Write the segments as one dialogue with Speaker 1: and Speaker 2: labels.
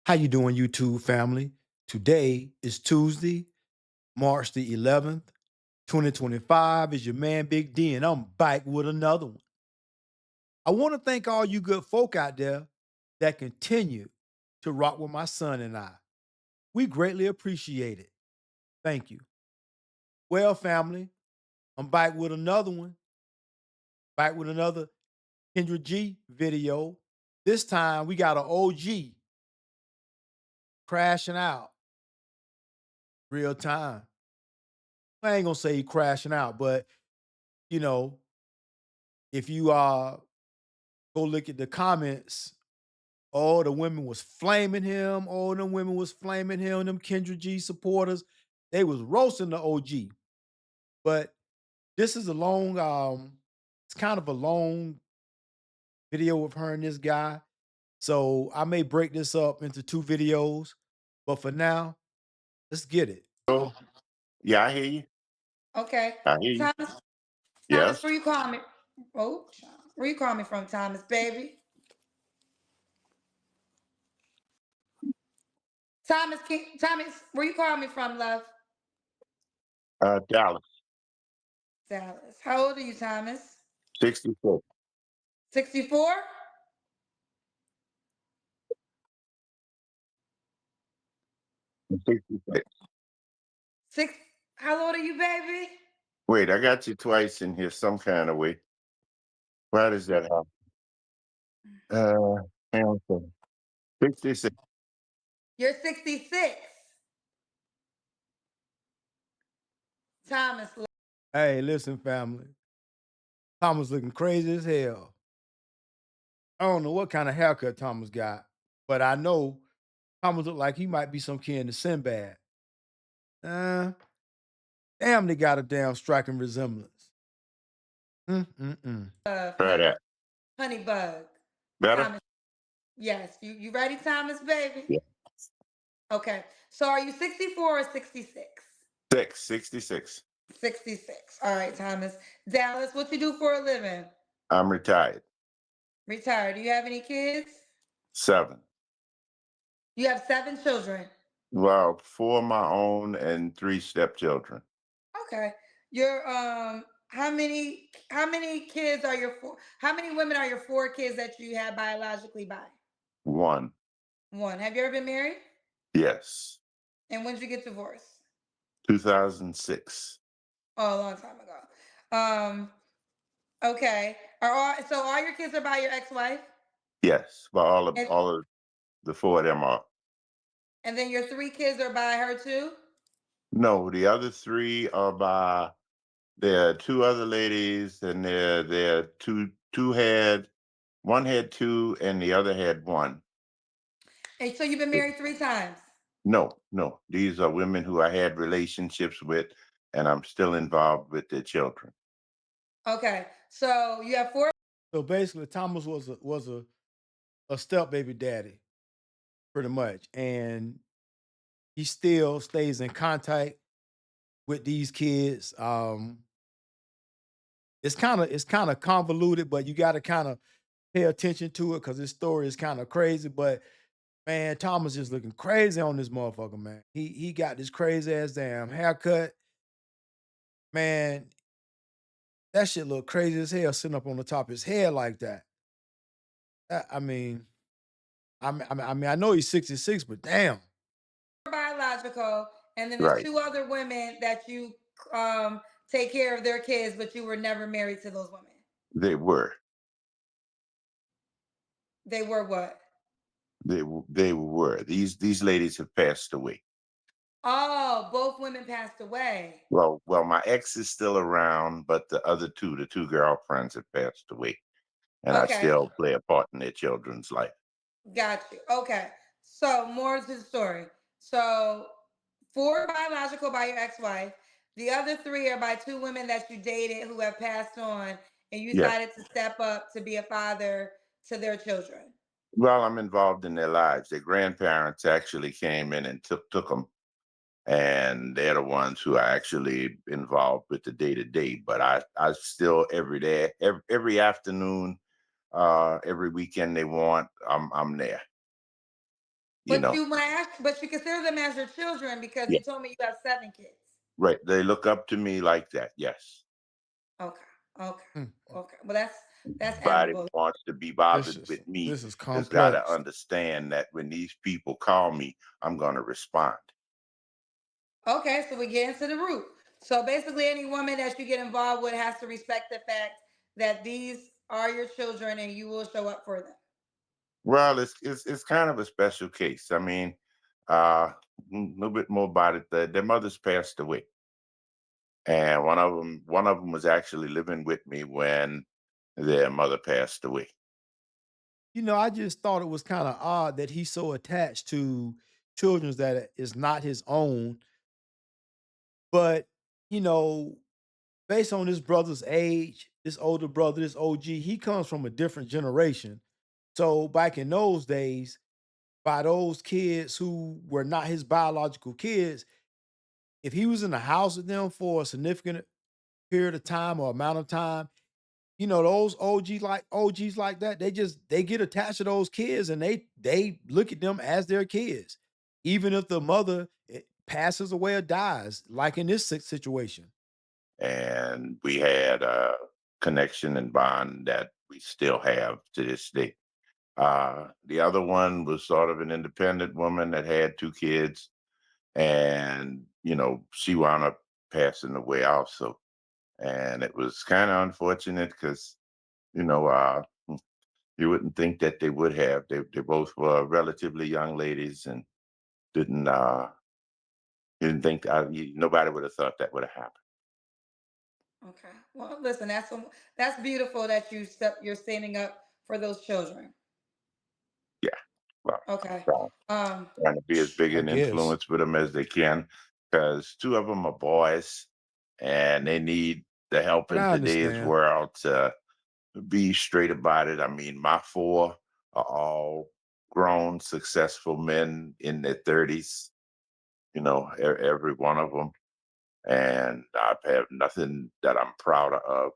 Speaker 1: How you doing, YouTube family? Today is Tuesday, March the 11th, 2025. Is your man Big D, and I'm back with another one. I want to thank all you good folk out there that continue to rock with my son and I. We greatly appreciate it. Thank you. Well, family, I'm back with another one, back with another Kendra G video. This time we got an OG crashing out real time. I ain't gonna say he crashing out, but you know, if you go look at the comments, all the women was flaming him, all them women was flaming him, them Kendra G supporters, they was roasting the OG. But this is a long, it's kind of a long video of her and this guy. So I may break this up into two videos, but for now, let's get it.
Speaker 2: Oh, yeah, I hear you.
Speaker 3: Okay.
Speaker 2: I hear you.
Speaker 3: Thomas, Thomas,
Speaker 2: Yes.
Speaker 3: where you call me? Oh, where you call me from, Thomas, baby? Thomas, where you call me from, love?
Speaker 2: Dallas,
Speaker 3: Dallas. How old are you, Thomas?
Speaker 2: 64.
Speaker 3: 64?
Speaker 2: I'm 66.
Speaker 3: Six. How old are you, baby?
Speaker 2: Wait, I got you twice in here some kind of way. Why does that happen? Hang on a second. 66.
Speaker 3: You're 66. Thomas,
Speaker 1: Hey, listen, family. Thomas looking crazy as hell. I don't know what kind of haircut Thomas got, but I know Thomas look like he might be some kin to Sinbad. Uh, damn, they got a damn striking resemblance. Mm-mm-mm.
Speaker 2: Try that.
Speaker 3: honey bug.
Speaker 2: Better?
Speaker 3: Thomas, yes. You ready, Thomas, baby?
Speaker 2: Yeah.
Speaker 3: Okay. So are you 64 or 66?
Speaker 2: 66.
Speaker 3: 66. All right, Thomas. Dallas, what you do for a living?
Speaker 2: I'm retired.
Speaker 3: Retired. Do you have any kids?
Speaker 2: 7.
Speaker 3: You have 7 children.
Speaker 2: Well, 4 my own and 3 stepchildren.
Speaker 3: Okay. Your how many kids are your four? How many women are your 4 kids that you have biologically by?
Speaker 2: 1.
Speaker 3: 1. Have you ever been married?
Speaker 2: Yes.
Speaker 3: And when did you get divorced?
Speaker 2: 2006.
Speaker 3: Oh, a long time ago. Okay. So all your kids are by your ex-wife?
Speaker 2: Yes. But
Speaker 3: And
Speaker 2: all of the 4 of them are.
Speaker 3: and then your 3 kids are by her too?
Speaker 2: No, the other 3 are by there are 2 other ladies, and there are two had one had 2 and the other had 1.
Speaker 3: And so you've been married 3 times.
Speaker 2: No, no. These are women who I had relationships with, and I'm still involved with their children.
Speaker 3: Okay. So you have 4.
Speaker 1: So basically, Thomas was a step baby daddy, pretty much, and he still stays in contact with these kids. It's kind of convoluted, but you got to kind of pay attention to it because this story is kind of crazy. But man, Thomas is looking crazy on this motherfucker, man. He got this crazy ass damn haircut. Man, that shit look crazy as hell sitting up on the top of his head like that. I mean, I know he's 66, but damn.
Speaker 3: Biological, and then there's
Speaker 2: Right.
Speaker 3: 2 other women that you take care of their kids, but you were never married to those women.
Speaker 2: They were.
Speaker 3: They were what?
Speaker 2: They were. These ladies have passed away.
Speaker 3: Oh, both women passed away.
Speaker 2: Well, my ex is still around, but the two girlfriends have passed away, and I
Speaker 3: Okay,
Speaker 2: still play a part in their children's life.
Speaker 3: got you. Okay, so more to the story. So 4 biological by your ex-wife. The other 3 are by 2 women that you dated who have passed on, and you
Speaker 2: Yes.
Speaker 3: decided to step up to be a father to their children.
Speaker 2: Well, I'm involved in their lives. Their grandparents actually came in and took them, and they're the ones who are actually involved with the day to day. But I still every day, every afternoon, every weekend they want, I'm there. you know.
Speaker 3: But you consider them as your children because
Speaker 2: Yeah,
Speaker 3: you told me you have 7 kids.
Speaker 2: right. They look up to me like that. Yes.
Speaker 3: Okay. Okay.
Speaker 1: Mm, mm.
Speaker 3: Okay. Well, that's
Speaker 2: Anybody
Speaker 3: admirable.
Speaker 2: wants to be
Speaker 1: This
Speaker 2: bothered
Speaker 1: is
Speaker 2: with me
Speaker 1: this is
Speaker 2: has got to
Speaker 1: complex.
Speaker 2: understand that when these people call me, I'm going to respond.
Speaker 3: Okay, so we get into the root. So basically, any woman that you get involved with has to respect the fact that these are your children and you will show up for them.
Speaker 2: Well, it's kind of a special case. I mean, a little bit more about it. Their mothers passed away, and one of them was actually living with me when their mother passed away.
Speaker 1: I just thought it was kind of odd that he's so attached to children that is not his own. But, you know, based on his brother's age, this older brother, this OG, he comes from a different generation. So back in those days, by those kids who were not his biological kids, if he was in the house with them for a significant period of time or amount of time, those OGs like that, they get attached to those kids and they look at them as their kids, even if the mother passes away or dies, like in this situation.
Speaker 2: And we had a connection and bond that we still have to this day. The other one was sort of an independent woman that had two kids, and she wound up passing away also. And it was kind of unfortunate because you know uh, you wouldn't think that they would have. They both were relatively young ladies, and didn't didn't think nobody would have thought that would have happened.
Speaker 3: Okay. Well, listen, that's beautiful that you're standing up for those children.
Speaker 2: Yeah. Well,
Speaker 3: Okay.
Speaker 2: so
Speaker 3: Um,
Speaker 2: trying to be as big
Speaker 1: I
Speaker 2: an
Speaker 1: guess.
Speaker 2: influence with them as they can, because two of them are boys, and they need the help
Speaker 1: And
Speaker 2: in
Speaker 1: I
Speaker 2: today's
Speaker 1: understand.
Speaker 2: world to be straight about it. I mean, my four are all grown, successful men in their 30s, every one of them. And I have nothing that I'm proud of.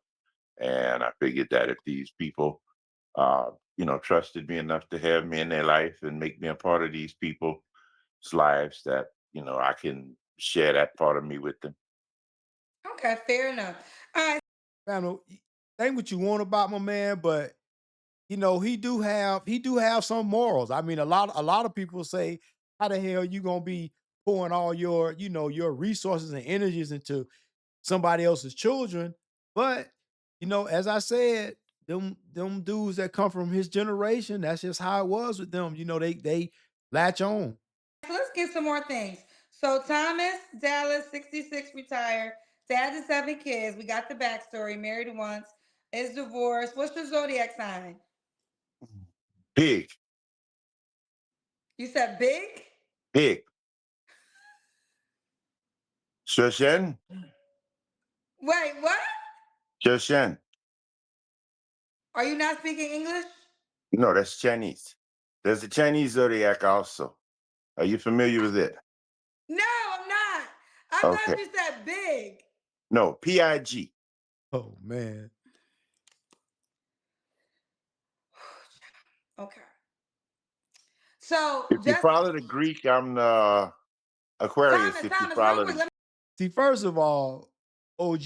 Speaker 2: And I figured that if these people, trusted me enough to have me in their life and make me a part of these people's lives, that, I can share that part of me with them.
Speaker 3: okay, fair enough. All right.
Speaker 1: Man, think what you want about my man, but he do have some morals. I mean, a lot of people say, how the hell you gonna be pouring all your resources and energies into somebody else's children? But as I said, them dudes that come from his generation, that's just how it was with them. They latch on.
Speaker 3: So let's get some more things. So Thomas Dallas, 66, retired, dad to 7 kids. We got the backstory. Married once, is divorced. What's your zodiac sign?
Speaker 2: Big,
Speaker 3: You said big.
Speaker 2: big. Shoshen?
Speaker 3: Wait, what?
Speaker 2: Shoshen.
Speaker 3: Are you not speaking English?
Speaker 2: No, that's Chinese. There's a Chinese zodiac also. Are you familiar with it?
Speaker 3: No, I'm not. I
Speaker 2: Okay.
Speaker 3: thought you said big.
Speaker 2: No, PIG.
Speaker 1: Oh man.
Speaker 3: Okay. So
Speaker 2: If you
Speaker 3: just
Speaker 2: follow the Greek, I'm the Aquarius.
Speaker 3: Thomas,
Speaker 2: If you
Speaker 3: Thomas, real
Speaker 2: follow
Speaker 3: quick.
Speaker 2: the
Speaker 1: See, first of all, OG,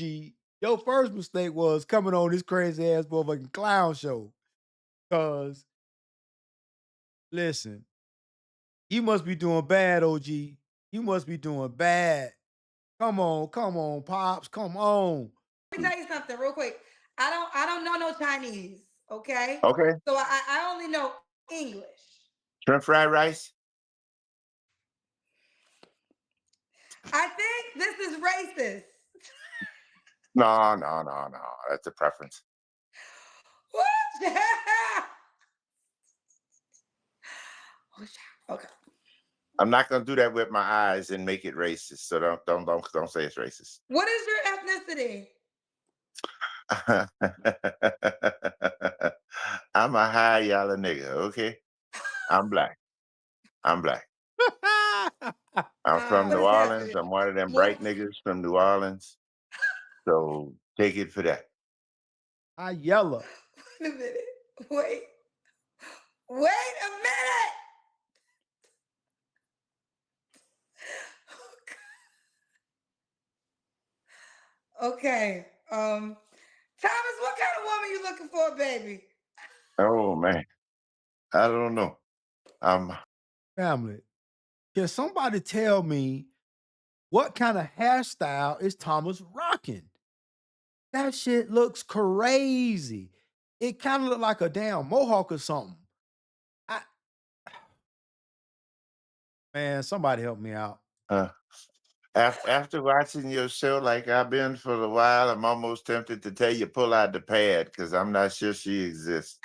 Speaker 1: your first mistake was coming on this crazy ass motherfucking clown show. Cause listen, you must be doing bad, OG. You must be doing bad. Come on, pops, come on.
Speaker 3: Let me tell you something real quick. I don't know no Chinese. Okay.
Speaker 2: okay,
Speaker 3: So I only know English.
Speaker 2: shrimp fried rice.
Speaker 3: I think this is racist.
Speaker 2: No, no, no, no. That's a preference.
Speaker 3: What? Okay.
Speaker 2: I'm not gonna do that with my eyes and make it racist. So don't say it's racist.
Speaker 3: What is your ethnicity?
Speaker 2: I'm a high yellow nigga. Okay, I'm black. I'm black. I'm from
Speaker 3: What
Speaker 2: New
Speaker 3: is
Speaker 2: Orleans.
Speaker 3: happening?
Speaker 2: I'm one of them
Speaker 3: What?
Speaker 2: bright niggas from New Orleans. So take it for that.
Speaker 1: I yella.
Speaker 3: Wait a minute. Wait. Wait a minute. Okay. Thomas, what kind of woman you looking for, baby?
Speaker 2: Oh man, I don't know. Um,
Speaker 1: Family, can somebody tell me what kind of hairstyle is Thomas rocking? That shit looks crazy. It kind of look like a damn mohawk or something. I, man, somebody help me out.
Speaker 2: uh, after watching your show like I've been for a while, I'm almost tempted to tell you pull out the pad because I'm not sure she exists.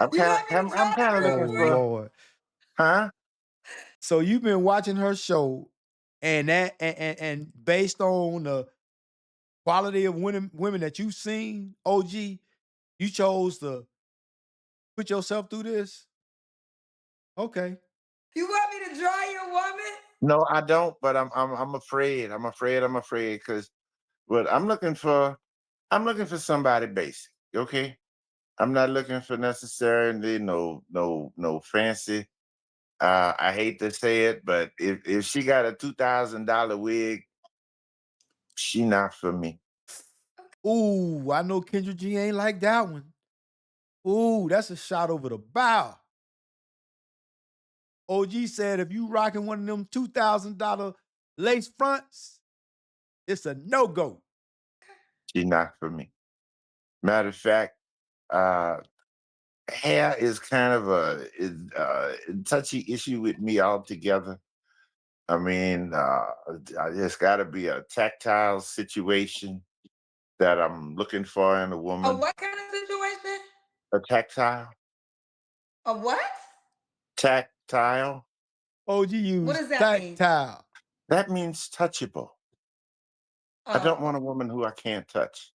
Speaker 3: You want me to
Speaker 2: I'm
Speaker 3: draw
Speaker 2: kind
Speaker 3: it
Speaker 2: of
Speaker 3: real
Speaker 1: Oh
Speaker 2: looking
Speaker 3: quick?
Speaker 2: for,
Speaker 1: Lord.
Speaker 2: huh?
Speaker 1: So you've been watching her show, and that and based on the quality of women that you've seen, OG, you chose to put yourself through this? Okay.
Speaker 3: You want me to draw your woman?
Speaker 2: No, I don't. But I'm afraid. I'm afraid because what I'm looking for somebody basic. Okay, I'm not looking for necessarily no fancy. I hate to say it, but if she got a $2,000 wig, she not for me.
Speaker 1: Ooh, I know Kendra G ain't like that one. Ooh, that's a shot over the bow. OG said if you rocking one of them $2,000 lace fronts, it's a no-go.
Speaker 2: She not for me. Matter of fact, uh, hair is kind of a touchy issue with me altogether. I mean, it's got to be a tactile situation that I'm looking for in a
Speaker 3: A
Speaker 2: woman.
Speaker 3: what kind of situation?
Speaker 2: A tactile,
Speaker 3: A what?
Speaker 2: tactile.
Speaker 1: OG
Speaker 3: What
Speaker 1: used
Speaker 3: does that mean?
Speaker 1: tactile.
Speaker 2: That means touchable. I don't
Speaker 3: Oh,
Speaker 2: want a woman who I can't touch.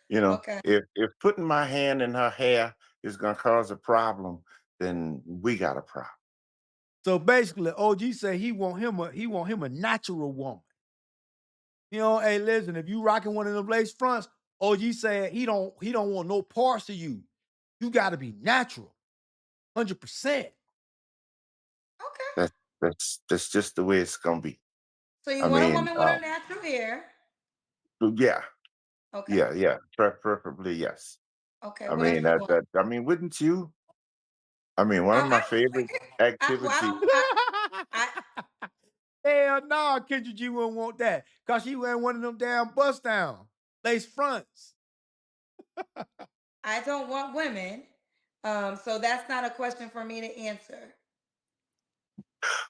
Speaker 2: You know,
Speaker 3: okay.
Speaker 2: if putting my hand in her hair is gonna cause a problem, then we got a problem.
Speaker 1: So basically, OG said he want him a natural woman. You know, hey, listen, if you rocking one of them lace fronts, OG said he don't want no parts of you. You got to be natural, 100%.
Speaker 3: Okay.
Speaker 2: That that's just the way it's gonna be.
Speaker 3: So you
Speaker 2: I
Speaker 3: want a
Speaker 2: mean,
Speaker 3: woman with her natural hair.
Speaker 2: yeah,
Speaker 3: Okay.
Speaker 2: yeah, preferably yes.
Speaker 3: Okay.
Speaker 2: I
Speaker 3: What else
Speaker 2: mean
Speaker 3: you want?
Speaker 2: I mean, wouldn't you? I mean, one of my
Speaker 3: I
Speaker 2: favorite
Speaker 3: don't. Well,
Speaker 2: activities.
Speaker 3: I
Speaker 1: Hell no, Kendra G wouldn't want that. Cause she wearing one of them damn bust down lace fronts.
Speaker 3: I don't want women. So that's not a question for me to answer.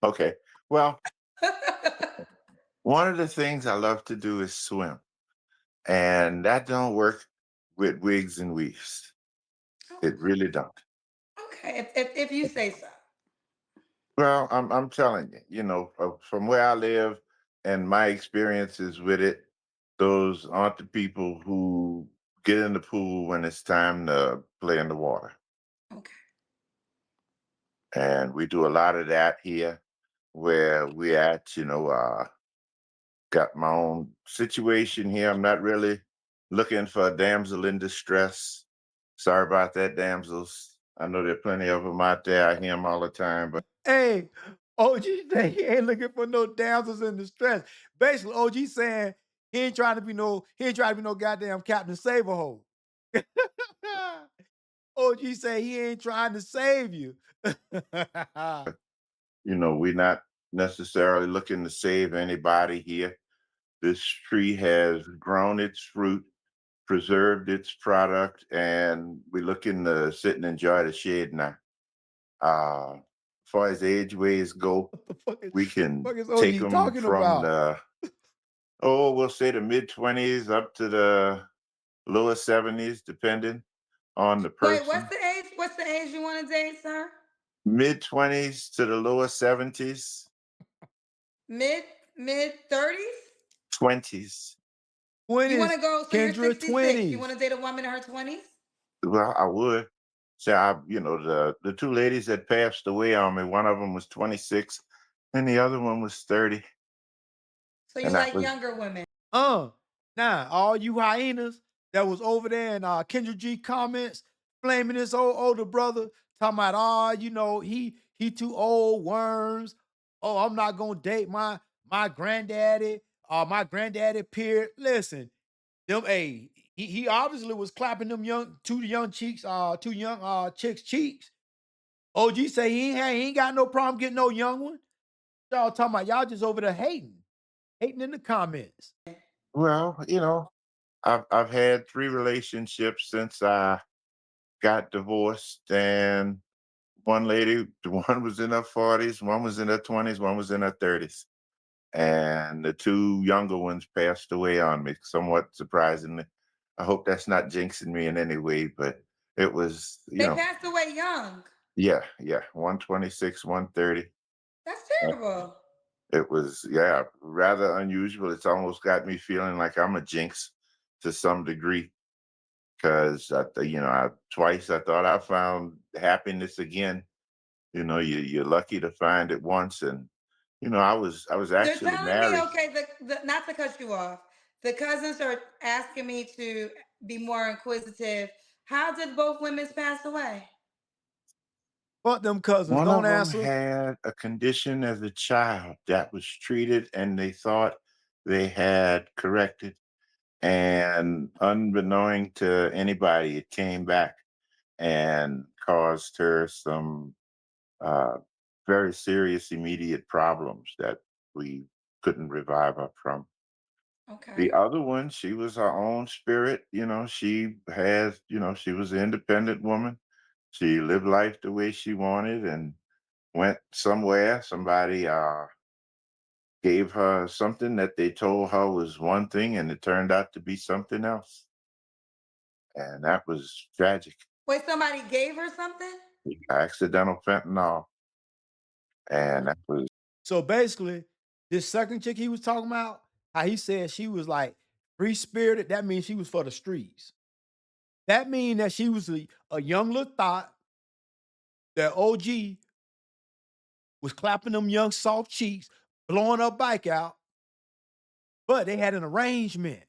Speaker 2: Okay, well, one of the things I love to do is swim, and that don't work with wigs and weaves. It really don't.
Speaker 3: Okay, if you say so.
Speaker 2: Well, I'm telling you, from where I live and my experiences with it, those aren't the people who get in the pool when it's time to play in the water.
Speaker 3: Okay.
Speaker 2: And we do a lot of that here where we at, got my own situation here. I'm not really looking for a damsel in distress. Sorry about that, damsels. I know there are plenty of them out there. I hear them all the time, but
Speaker 1: Hey, OG saying he ain't looking for no damsels in distress. Basically, OG saying he ain't trying to be no goddamn Captain Saberhole. OG say he ain't trying to save you.
Speaker 2: we're not necessarily looking to save anybody here. This tree has grown its fruit, preserved its product, and we're looking to sit and enjoy the shade now. As far as age ways go,
Speaker 1: What the fuck is
Speaker 2: we can
Speaker 1: fuck is
Speaker 2: take
Speaker 1: OG
Speaker 2: them
Speaker 1: talking
Speaker 2: from
Speaker 1: about?
Speaker 2: we'll say the mid 20s up to the lower 70s, depending on the
Speaker 3: Wait, what's
Speaker 2: person.
Speaker 3: the age? What's the age you want to date, sir?
Speaker 2: Mid 20s to the lower 70s,
Speaker 3: Mid mid 30s?
Speaker 2: 20s.
Speaker 3: You want
Speaker 1: 20s,
Speaker 3: to go? So you're
Speaker 1: Kendra
Speaker 3: 66. You want
Speaker 1: 20s.
Speaker 3: to date a woman in her 20s?
Speaker 2: Well, I would. So the two ladies that passed away on me, one of them was 26 and the other one was 30.
Speaker 3: So you
Speaker 2: And that
Speaker 3: like
Speaker 2: was
Speaker 3: younger women?
Speaker 1: Uh, now all you hyenas that was over there in Kendra G comments blaming this old older brother, talking about, oh, he too old, worms. Oh, I'm not gonna date my granddaddy. my granddaddy appeared. Listen, them he obviously was clapping them two young chicks cheeks. OG say he ain't got no problem getting no young one. Y'all talking about y'all just over there hating in the comments.
Speaker 2: Well, I've had 3 relationships since I got divorced, and one lady, one was in her 40s, one was in her 20s, one was in her 30s. And the 2 younger ones passed away on me, somewhat surprisingly. I hope that's not jinxing me in any way, but it was,
Speaker 3: They passed away young.
Speaker 2: yeah, yeah, 126, 130.
Speaker 3: That's
Speaker 2: Uh,
Speaker 3: terrible.
Speaker 2: It was, yeah, rather unusual. It's almost got me feeling like I'm a jinx to some degree because twice I thought I found happiness again. You're lucky to find it once, and I was
Speaker 3: They're
Speaker 2: actually
Speaker 3: telling me,
Speaker 2: married.
Speaker 3: okay, not to cut you off, the cousins are asking me to be more inquisitive. How did both women pass away?
Speaker 1: Fuck them cousins.
Speaker 2: One
Speaker 1: Don't
Speaker 2: of them
Speaker 1: answer.
Speaker 2: had a condition as a child that was treated, and they thought they had corrected. And unbeknown to anybody, it came back and caused her some uh, very serious immediate problems that we couldn't revive her from. The
Speaker 3: Okay.
Speaker 2: other one, she was her own spirit. She was an independent woman. She lived life the way she wanted and went somewhere. Somebody gave her something that they told her was one thing, and it turned out to be something else. And that was tragic.
Speaker 3: Wait, somebody gave her something?
Speaker 2: Accidental fentanyl. And that was
Speaker 1: So basically, this second chick he was talking about, how he said she was like free spirited, that means she was for the streets. That mean that she was a young little thought that OG was clapping them young soft cheeks, blowing her bike out, but they had an arrangement.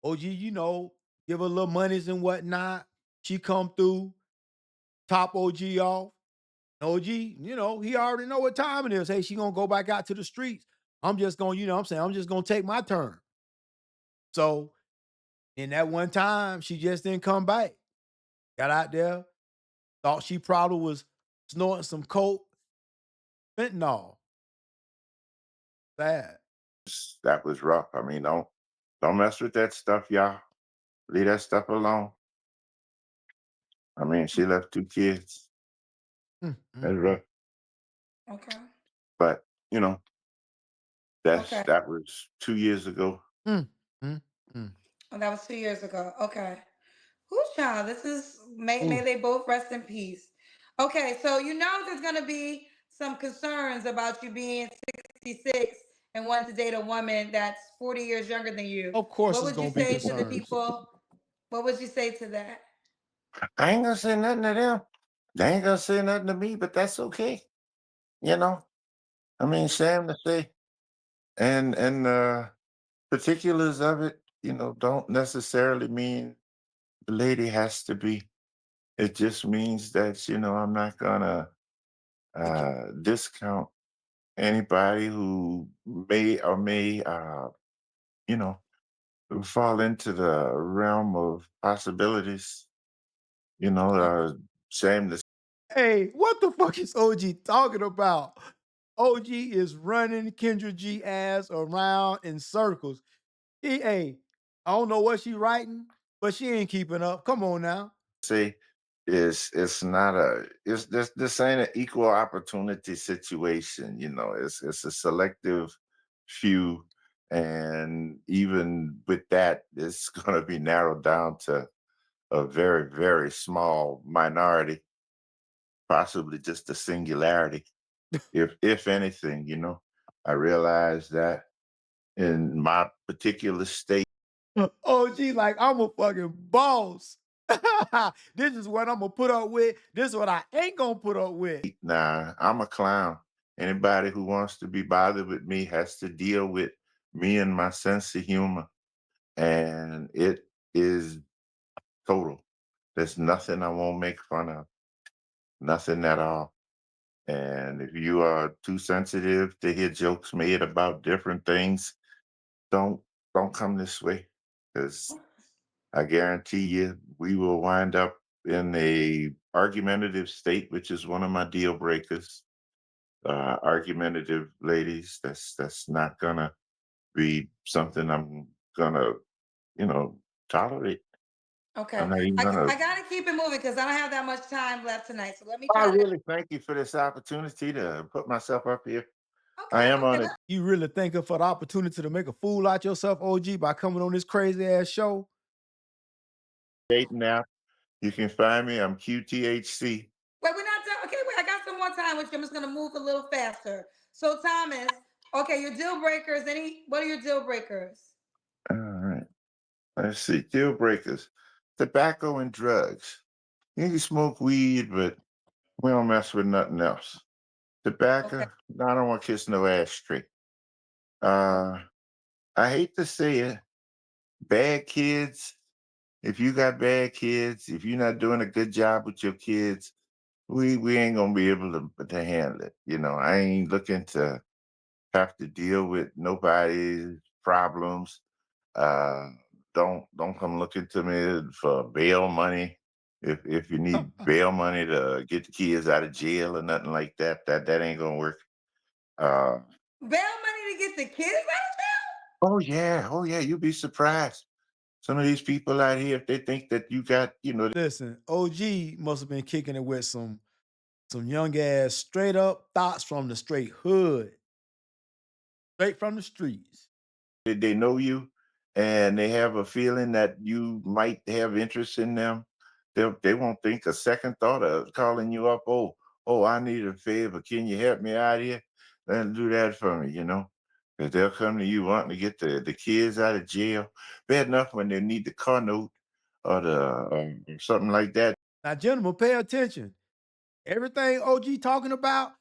Speaker 1: OG, give her little monies and whatnot. She come through, top OG off. OG, he already know what time it is. Hey, she gonna go back out to the streets. I'm just gonna, what I'm saying, I'm just gonna take my turn. So in that one time, she just didn't come back. Got out there, thought she probably was snorting some coke, fentanyl. Sad.
Speaker 2: that was rough. I mean, don't mess with that stuff, y'all. Leave that stuff alone. I mean, she left 2 kids.
Speaker 1: Mm,
Speaker 2: That's
Speaker 1: mm, mm,
Speaker 2: rough.
Speaker 3: Okay.
Speaker 2: But, you know,
Speaker 3: Okay.
Speaker 2: that was 2 years ago.
Speaker 1: mm, mm, mm.
Speaker 3: Oh, that was 2 years ago. Okay. Who's child? This is may
Speaker 1: Ooh.
Speaker 3: they both rest in peace. Okay, so there's gonna be some concerns about you being 66 and wanting to date a woman that's 40 years younger than you.
Speaker 1: Of course
Speaker 3: What
Speaker 1: it's
Speaker 3: would you
Speaker 1: gonna be
Speaker 3: say to the
Speaker 1: concerns.
Speaker 3: people? What would you say to that?
Speaker 2: I ain't gonna say nothing to them. They ain't gonna say nothing to me, but that's okay. You know? I mean, shame to say. And particulars of it, don't necessarily mean the lady has to be. It just means that, I'm not gonna discount anybody who may you know, fall into the realm of possibilities.
Speaker 3: Okay.
Speaker 2: Shame to
Speaker 1: Hey, what the fuck is OG talking about? OG is running Kendra G ass around in circles. Hey, I don't know what she writing, but she ain't keeping up. Come on now.
Speaker 2: say is it's not a it's this ain't an equal opportunity situation. It's a selective few, and even with that, it's going to be narrowed down to a very, very small minority, possibly just a singularity, if anything. I realize that in my particular state.
Speaker 1: OG, like I'm a fucking boss. This is what I'm gonna put up with. This is what I ain't gonna put up with.
Speaker 2: Nah, I'm a clown. Anybody who wants to be bothered with me has to deal with me and my sense of humor. And it is total. There's nothing I won't make fun of. Nothing at all. And if you are too sensitive to hear jokes made about different things, don't don't come this way, because I guarantee you we will wind up in a argumentative state, which is one of my deal breakers. Argumentative ladies, that's not gonna be something I'm gonna, you know, tolerate. I'm
Speaker 3: Okay.
Speaker 2: not even
Speaker 3: I
Speaker 2: gonna.
Speaker 3: gotta keep it moving because I don't have that much time left tonight. So let me
Speaker 2: I
Speaker 3: try to.
Speaker 2: really thank you for this opportunity to put myself up here. I
Speaker 3: Okay.
Speaker 2: am
Speaker 3: Okay.
Speaker 2: on it.
Speaker 1: You really thinking for the opportunity to make a fool out yourself, OG, by coming on this crazy ass show?
Speaker 2: Dating app. You can find me. I'm QTHC.
Speaker 3: Wait, we're not done. Okay, wait, I got some more time with you. I'm just gonna move a little faster. So Thomas, okay, your deal breakers. What are your deal breakers?
Speaker 2: All right. Let's see. Deal breakers. Tobacco and drugs. You can smoke weed, but we don't mess with nothing else.
Speaker 3: Okay.
Speaker 2: Tobacco. No, I don't want to kiss no ashtray. Uh, I hate to say it. Bad kids. If you got bad kids, if you're not doing a good job with your kids, we ain't gonna be able to handle it. I ain't looking to have to deal with nobody's problems. Uh, don't come looking to me for bail money. If you need bail money to get the kids out of jail or nothing like that, that ain't gonna work. Uh,
Speaker 3: Bail money to get the kids out
Speaker 2: oh yeah, you'd be surprised. Some of these people out here, if they think that you got,
Speaker 1: Listen, OG must have been kicking it with some young ass straight up thoughts from the straight hood, straight from the streets.
Speaker 2: they know you and they have a feeling that you might have interest in them, they won't think a second thought of calling you up. Oh, I need a favor. Can you help me out here? Then do that for me. Because they'll come to you wanting to get the kids out of jail. Bad enough when they need the car note or something like that.
Speaker 1: Now, gentlemen, pay attention. Everything OG talking about,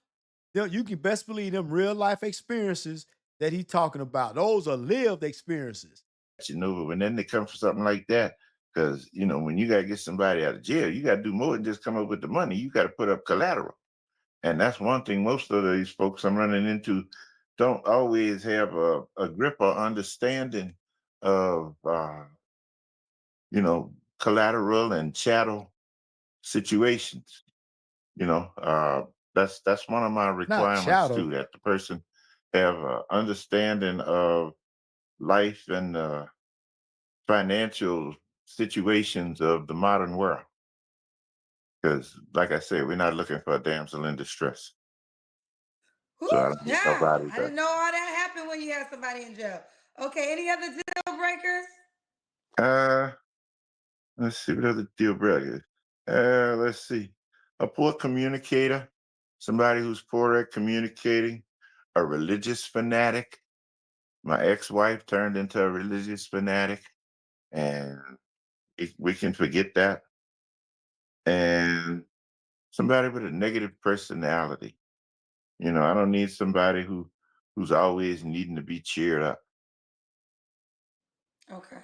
Speaker 1: you can best believe them real life experiences that he talking about. Those are lived experiences.
Speaker 2: But then they come for something like that. Because when you gotta get somebody out of jail, you gotta do more than just come up with the money. You gotta put up collateral. And that's one thing most of these folks I'm running into don't always have a grip or understanding of collateral and chattel situations. You know, uh, that's one of my
Speaker 1: Not
Speaker 2: requirements too,
Speaker 1: chattel.
Speaker 2: that the person have a understanding of life and financial situations of the modern world. Because, like I said, we're not looking for a damsel in distress.
Speaker 3: of
Speaker 2: So I
Speaker 3: jail?
Speaker 2: don't need
Speaker 3: Yeah.
Speaker 2: nobody
Speaker 3: I
Speaker 2: that.
Speaker 3: didn't know all that happened when you had somebody in jail. Okay, any other deal breakers?
Speaker 2: Uh, let's see what other deal breakers. Let's see. A poor communicator, somebody who's poor at communicating, a religious fanatic. My ex-wife turned into a religious fanatic, and we can forget that. And somebody with a negative personality. I don't need somebody who's always needing to be cheered up.
Speaker 3: Okay.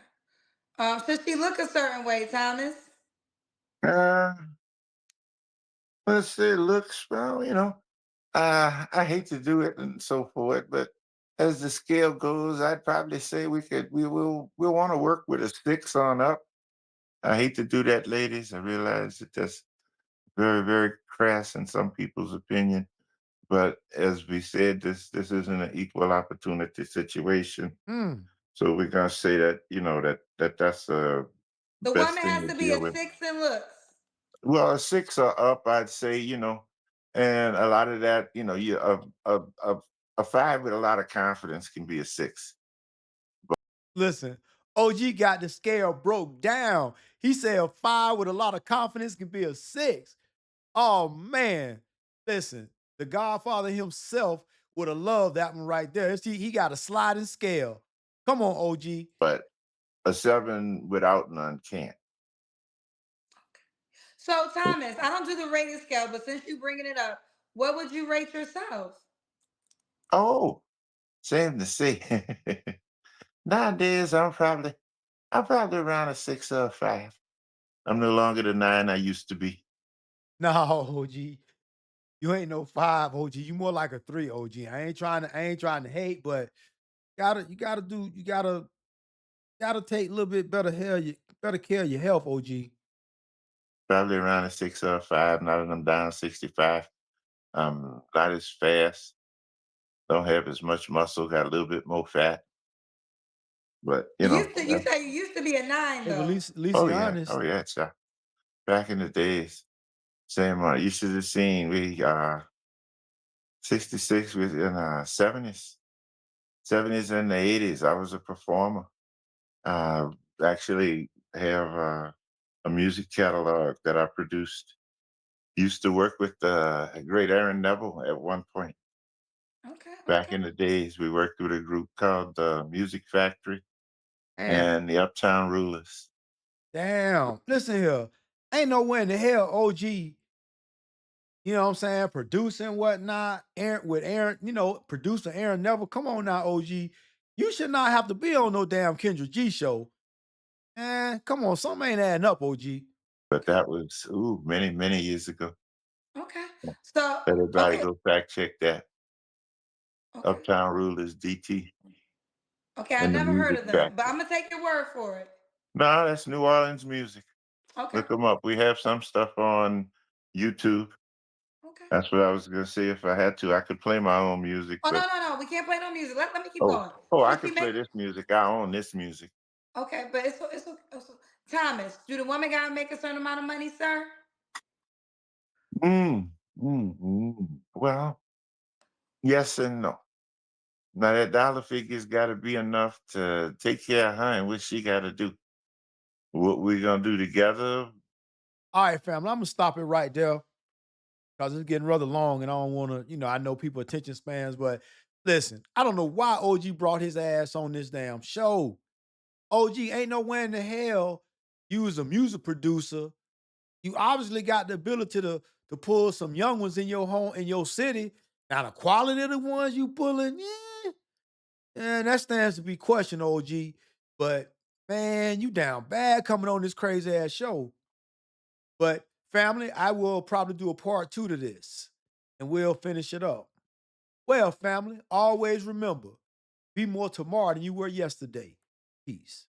Speaker 3: Should she look a certain way, Thomas?
Speaker 2: Uh, let's say looks, well, I hate to do it and so forth, but as the scale goes, I'd probably say we'll want to work with a 6 on up. I hate to do that, ladies. I realize that that's very, very crass in some people's opinion. But as we said, this isn't an equal opportunity situation.
Speaker 1: Mm.
Speaker 2: So we're gonna say that, that's the
Speaker 3: The
Speaker 2: best
Speaker 3: woman
Speaker 2: thing
Speaker 3: has
Speaker 2: to
Speaker 3: to be
Speaker 2: deal
Speaker 3: a
Speaker 2: with.
Speaker 3: 6 in looks.
Speaker 2: Well, a 6 or up, I'd say, and a lot of that, you a 5 with a lot of confidence can be a 6.
Speaker 1: Listen, OG got the scale broke down. He said a five with a lot of confidence can be a six. Oh man. Listen, the Godfather himself would have loved that one right there. See, he got a sliding scale. Come on, OG.
Speaker 2: But a 7 without none can't.
Speaker 3: So Thomas, I don't do the rating scale, but since you bringing it up, what would you rate yourself?
Speaker 2: Oh, same to say. Nowadays, I'm probably around a 6 or a 5. I'm no longer the 9 I used to be.
Speaker 1: No, OG. You ain't no five, OG. You more like a three, OG. I ain't trying to hate, but You gotta take a little bit better care of your health, OG.
Speaker 2: Probably around a 605, not of them down 65. Not as fast. Don't have as much muscle. Got a little bit more fat, but
Speaker 3: You say you used to be a 9
Speaker 1: Hey, but
Speaker 3: though.
Speaker 1: at least
Speaker 2: oh
Speaker 1: he
Speaker 2: yeah,
Speaker 1: honest.
Speaker 2: oh yeah. So back in the days, same. You should have seen we 66 was in 70s and the 80s. I was a performer. Uh, Actually have a music catalog that I produced. Used to work with the great Aaron Neville at one point.
Speaker 3: Okay,
Speaker 2: Back
Speaker 3: okay.
Speaker 2: in the days, we worked with a group called the Music Factory
Speaker 1: Damn.
Speaker 2: and the Uptown Rulers.
Speaker 1: Damn. Listen here. Ain't no way in the hell OG, you know what I'm saying, producing whatnot, Aaron, producer Aaron Neville. Come on now, OG. You should not have to be on no damn Kendra G show. Man, come on, something ain't adding up, OG.
Speaker 2: But that was many, many years ago.
Speaker 3: Okay. So,
Speaker 2: Everybody
Speaker 3: okay,
Speaker 2: go fact check that.
Speaker 3: okay.
Speaker 2: Uptown Rulers DT
Speaker 3: Okay, I
Speaker 2: and the
Speaker 3: never heard
Speaker 2: Music
Speaker 3: of them, but
Speaker 2: Factory.
Speaker 3: I'm gonna take your word for it.
Speaker 2: No, that's New Orleans music.
Speaker 3: Okay,
Speaker 2: Look them up. We have some stuff on YouTube.
Speaker 3: okay.
Speaker 2: That's what I was gonna say. If I had to, I could play my own music,
Speaker 3: Oh, no,
Speaker 2: but
Speaker 3: no, no, we can't play no music. Let me keep
Speaker 2: oh,
Speaker 3: going.
Speaker 2: I
Speaker 3: Since we
Speaker 2: could
Speaker 3: make
Speaker 2: play this music. I own this music.
Speaker 3: okay, but Thomas, do the woman gotta make a certain amount of money, sir?
Speaker 2: Well, yes and no. Now that dollar figure's got to be enough to take care of her and what she got to do. What we gonna do together?
Speaker 1: All right, family. I'm gonna stop it right there because it's getting rather long and I don't wanna, I know people attention spans, but listen, I don't know why OG brought his ass on this damn show. OG ain't nowhere in the hell you was a music producer. You obviously got the ability to pull some young ones in your home in your city. Now the quality of the ones you pulling, that stands to be questioned, OG. But man, you down bad coming on this crazy ass show. But family, I will probably do a part two to this, and we'll finish it up. Well, family, always remember, be more tomorrow than you were yesterday. Peace.